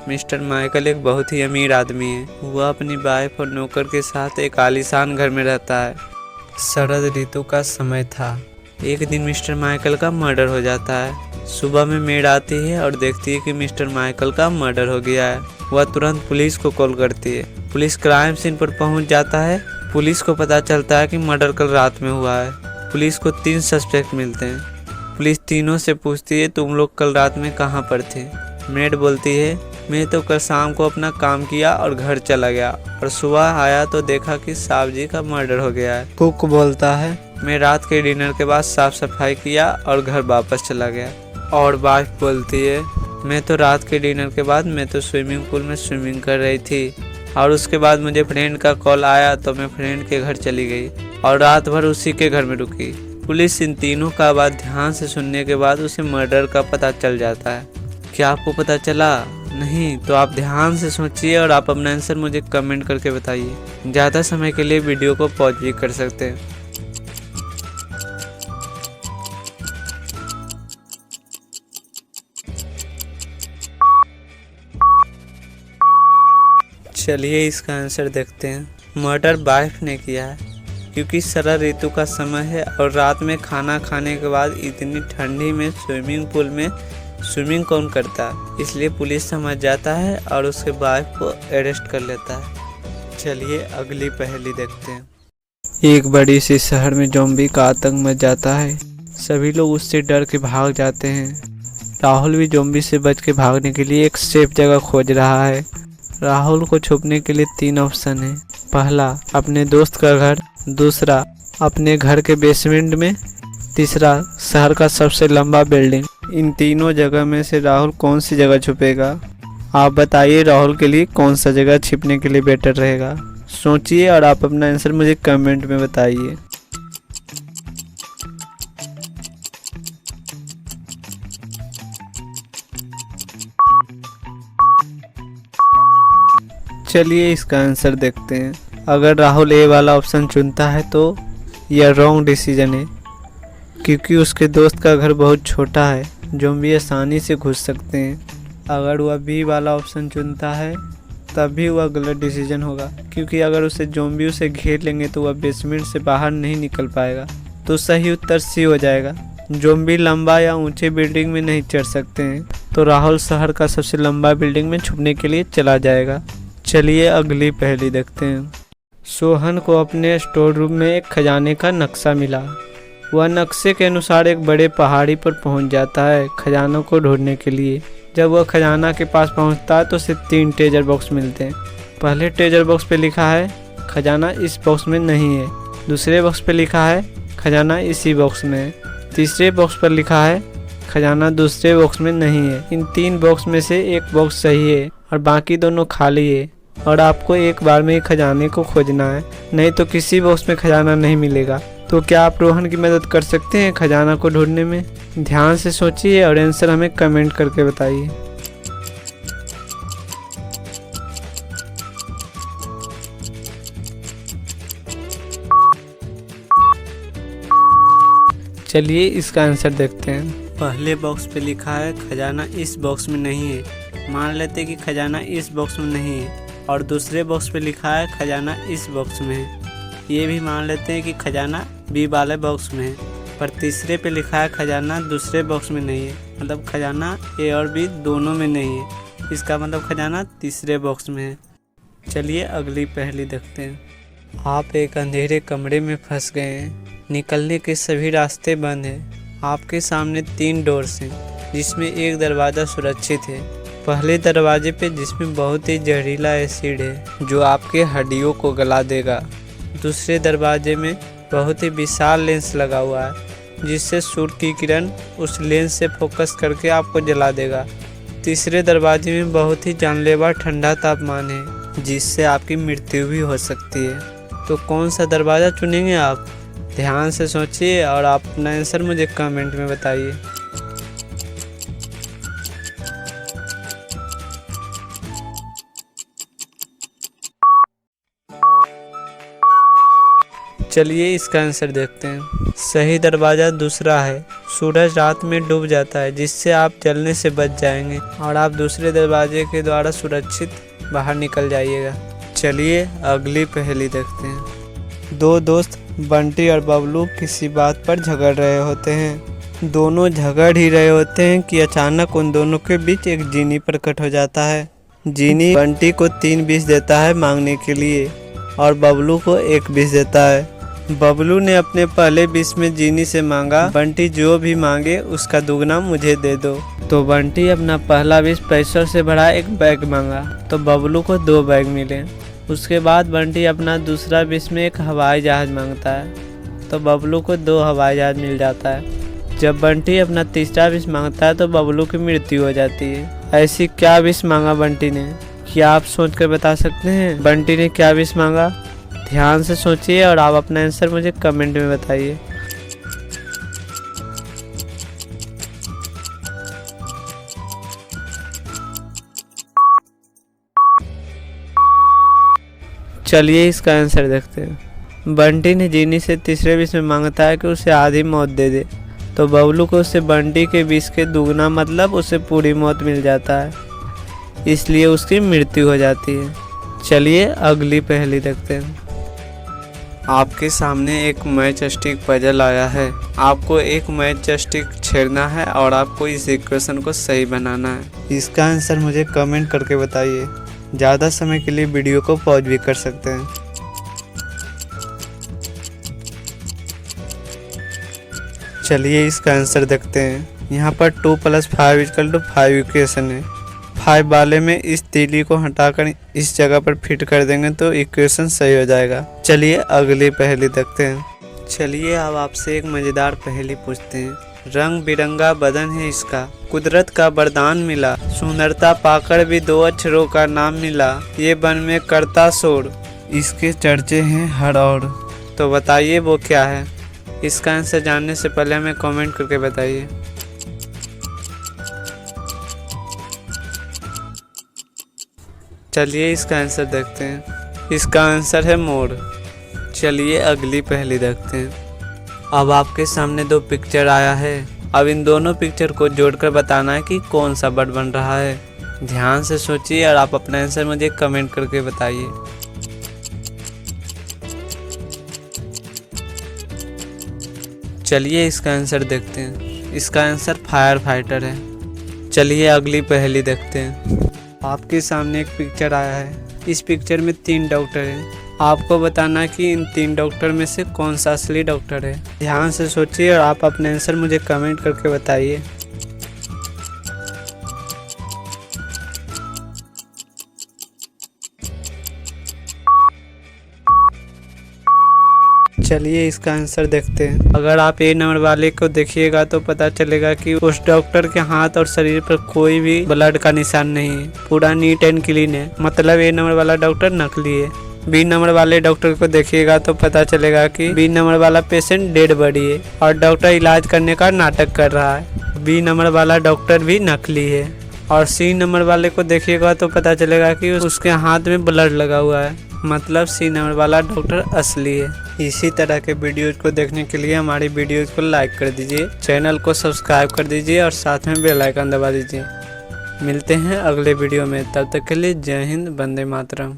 Mister Michael एक बहुत ही अमीर आदमी है। वह अपनी वाइफ और नौकर के साथ एक आलीशान घर में रहता है। शरद ऋतु का समय था। एक दिन मिस्टर माइकल का मर्डर हो जाता है। सुबह में मेड आती है और देखती है कि मिस्टर माइकल का मर्डर हो गया है। वह तुरंत पुलिस को कॉल करती है। पुलिस क्राइम सीन पर पहुंच जाता है। पुलिस को पता चलता है कि मर्डर कल रात में हुआ है। पुलिस को 3 सस्पेक्ट मिलते हैं। पुलिस तीनों से पूछती है, तुम लोग कल रात में कहाँ पर थे? मेड बोलती है, मैं तो कल शाम को अपना काम किया और घर चला गया और सुबह आया तो देखा कि साहब जी का मर्डर हो गया है। कुक बोलता है, मैं रात के डिनर के बाद साफ सफाई किया और घर वापस चला गया। और वाइफ बोलती है, मैं तो रात के डिनर के बाद मैं तो स्विमिंग पूल में स्विमिंग कर रही थी और उसके बाद मुझे फ्रेंड का कॉल आया तो मैं फ्रेंड के घर चली गई और रात भर उसी के घर में रुकी। पुलिस इन तीनों का बात ध्यान से सुनने के बाद उसे मर्डर का पता चल जाता है। क्या आपको पता चला? नहीं तो आप ध्यान से सोचिए और आप अपना आंसर मुझे कमेंट करके बताइए। ज़्यादा समय के लिए वीडियो को पॉज भी कर सकते हैं। चलिए इसका आंसर देखते हैं। मर्डर वाइफ ने किया है क्योंकि शरद ऋतु का समय है और रात में खाना खाने के बाद इतनी ठंडी में स्विमिंग पूल में स्विमिंग कौन करता है, इसलिए पुलिस समझ जाता है और उसके वाइफ को अरेस्ट कर लेता है। चलिए अगली पहेली देखते हैं। एक बड़ी सी शहर में ज़ॉम्बी का आतंक मच जाता है। सभी लोग उससे डर के भाग जाते हैं। राहुल भी ज़ॉम्बी से बच के भागने के लिए एक सेफ जगह खोज रहा है। राहुल को छुपने के लिए 3 ऑप्शन है। पहला, अपने दोस्त का घर। दूसरा, अपने घर के बेसमेंट में। तीसरा, शहर का सबसे लंबा बिल्डिंग। इन तीनों जगह में से राहुल कौन सी जगह छुपेगा? आप बताइए राहुल के लिए कौन सा जगह छिपने के लिए बेटर रहेगा। सोचिए और आप अपना आंसर मुझे कमेंट में बताइए। चलिए इसका आंसर देखते हैं। अगर राहुल ए वाला ऑप्शन चुनता है तो यह रॉन्ग डिसीजन है क्योंकि उसके दोस्त का घर बहुत छोटा है, ज़ॉम्बी आसानी से घुस सकते हैं। अगर वह बी वाला ऑप्शन चुनता है तब भी वह गलत डिसीजन होगा क्योंकि अगर उसे ज़ॉम्बी उसे घेर लेंगे तो वह बेसमेंट से बाहर नहीं निकल पाएगा। तो सही उत्तर सी हो जाएगा। ज़ॉम्बी लंबा या ऊंचे बिल्डिंग में नहीं चढ़ सकते हैं, तो राहुल शहर का सबसे लंबा बिल्डिंग में छुपने के लिए चला जाएगा। चलिए अगली पहेली देखते हैं। सोहन को अपने स्टोर रूम में एक खजाने का नक्शा मिला। वह नक्शे के अनुसार एक बड़े पहाड़ी पर पहुंच जाता है खजानों को ढूंढने के लिए। जब वह खजाना के पास पहुंचता है तो उसे 3 ट्रेजर बॉक्स मिलते हैं। पहले ट्रेजर बॉक्स पे लिखा है खजाना इस बॉक्स में नहीं है। दूसरे बॉक्स पे लिखा है खजाना इसी बॉक्स में है। तीसरे बॉक्स पर लिखा है खजाना दूसरे बॉक्स में नहीं है। इन 3 बॉक्स में से एक बॉक्स सही है और बाकी दोनों खाली है और आपको एक बार में ही खजाने को खोजना है, नहीं तो किसी बॉक्स में खजाना नहीं मिलेगा। तो क्या आप रोहन की मदद कर सकते हैं खजाना को ढूंढने में? ध्यान से सोचिए और आंसर हमें कमेंट करके बताइए। चलिए इसका आंसर देखते हैं। पहले बॉक्स पे लिखा है खजाना इस बॉक्स में नहीं है। मान लेते कि खजाना इस बॉक्स में नहीं है। और दूसरे बॉक्स पे लिखा है खजाना इस बॉक्स में है। ये भी मान लेते हैं कि खजाना बी वाले बॉक्स में है। पर तीसरे पे लिखा है खजाना दूसरे बॉक्स में नहीं है, मतलब खजाना ए और बी दोनों में नहीं है। इसका मतलब खजाना तीसरे बॉक्स में है। चलिए अगली पहेली देखते हैं। आप एक अंधेरे कमरे में फंस गए हैं। निकलने के सभी रास्ते बंद हैं। आपके सामने 3 डोर्स हैं जिसमें एक दरवाज़ा सुरक्षित है। पहले दरवाजे पे जिसमें बहुत ही जहरीला एसिड है जो आपके हड्डियों को गला देगा। दूसरे दरवाजे में बहुत ही विशाल लेंस लगा हुआ है जिससे सूर्य की किरण उस लेंस से फोकस करके आपको जला देगा। तीसरे दरवाजे में बहुत ही जानलेवा ठंडा तापमान है जिससे आपकी मृत्यु भी हो सकती है। तो कौन सा दरवाज़ा चुनेंगे आप? ध्यान से सोचिए और आप अपना आंसर मुझे कमेंट में बताइए। चलिए इसका आंसर देखते हैं। सही दरवाज़ा दूसरा है, सूरज रात में डूब जाता है, जिससे आप जलने से बच जाएंगे और आप दूसरे दरवाजे के द्वारा सुरक्षित बाहर निकल जाइएगा। चलिए अगली पहेली देखते हैं। दो दोस्त बंटी और बबलू किसी बात पर झगड़ रहे होते हैं। दोनों झगड़ ही रहे होते हैं कि अचानक उन दोनों के बीच एक जीनी प्रकट हो जाता है। जीनी बंटी को 3 विष देता है मांगने के लिए और बबलू को 1 विष देता है। बबलू ने अपने पहले विष में जीनी से मांगा, बंटी जो भी मांगे उसका दुगना मुझे दे दो। तो बंटी अपना पहला विष पैसों से भरा एक बैग मांगा, तो बबलू को 2 बैग मिले। उसके बाद बंटी अपना दूसरा विष में एक हवाई जहाज मांगता है, तो बबलू को 2 हवाई जहाज मिल जाता है। जब बंटी अपना तीसरा विष मांगता है तो बबलू की मृत्यु हो जाती है। ऐसी क्या विष मांगा बंटी ने? क्या आप सोचकर बता सकते हैं बंटी ने क्या विष मांगा? ध्यान से सोचिए और आप अपना आंसर मुझे कमेंट में बताइए। चलिए इसका आंसर देखते हैं। बंटी ने जीनी से तीसरे विष में मांगता है कि उसे आधी मौत दे दे, तो बबलू को उससे बंटी के विष के दुगना मतलब उसे पूरी मौत मिल जाता है, इसलिए उसकी मृत्यु हो जाती है। चलिए अगली पहेली देखते हैं। आपके सामने एक मैच स्टिक पजल आया है। आपको एक मैच स्टिक छेड़ना है और आपको इस इक्वेशन को सही बनाना है। इसका आंसर मुझे कमेंट करके बताइए। ज़्यादा समय के लिए वीडियो को पॉज भी कर सकते हैं। चलिए इसका आंसर देखते हैं। यहाँ पर 2 + 5 = 5 इक्वेशन है। 5 वाले में इस तीली को हटाकर इस जगह पर फिट कर देंगे तो इक्वेशन सही हो जाएगा। चलिए अगली पहेली देखते हैं। चलिए अब आपसे एक मज़ेदार पहेली पूछते हैं। रंग बिरंगा बदन है इसका, कुदरत का वरदान मिला, सुंदरता पाकर भी 2 अक्षरों का नाम मिला, ये वन में करता शोर, इसके चर्चे हैं हर ओर। तो बताइए वो क्या है? इसका आंसर जानने से पहले हमें कमेंट करके बताइए। चलिए इसका आंसर देखते हैं। इसका आंसर है मोर। चलिए अगली पहेली देखते हैं। अब आपके सामने 2 पिक्चर आया है। अब इन दोनों पिक्चर को जोड़कर बताना है कि कौन सा बर्ड बन रहा है। ध्यान से सोचिए और आप अपना आंसर मुझे कमेंट करके बताइए। चलिए इसका आंसर देखते हैं। इसका आंसर फायर फाइटर है। चलिए अगली पहेली देखते हैं। आपके सामने एक पिक्चर आया है। इस पिक्चर में 3 डॉक्टर हैं। आपको बताना कि इन 3 डॉक्टर में से कौन सा असली डॉक्टर है। ध्यान से सोचिए और आप अपने आंसर मुझे कमेंट करके बताइए। चलिए इसका आंसर देखते हैं। अगर आप A नंबर वाले को देखिएगा तो पता चलेगा कि उस डॉक्टर के हाथ और शरीर पर कोई भी ब्लड का निशान नहीं है, पूरा नीट एंड क्लीन है, मतलब A नंबर वाला डॉक्टर नकली है। B नंबर वाले डॉक्टर को देखिएगा तो पता चलेगा कि B नंबर वाला पेशेंट डेड बॉडी है और डॉक्टर इलाज करने का नाटक कर रहा है। B नंबर वाला डॉक्टर भी नकली है। और C नंबर वाले को देखिएगा तो पता चलेगा कि उसके हाथ में ब्लड लगा हुआ है, मतलब C नंबर वाला डॉक्टर असली है। इसी तरह के वीडियोज को देखने के लिए हमारी वीडियोज को लाइक कर दीजिए, चैनल को सब्सक्राइब कर दीजिए और साथ में बेल आइकन दबा दीजिए। मिलते हैं अगले वीडियो में, तब तक के लिए जय हिंद, वंदे मातरम।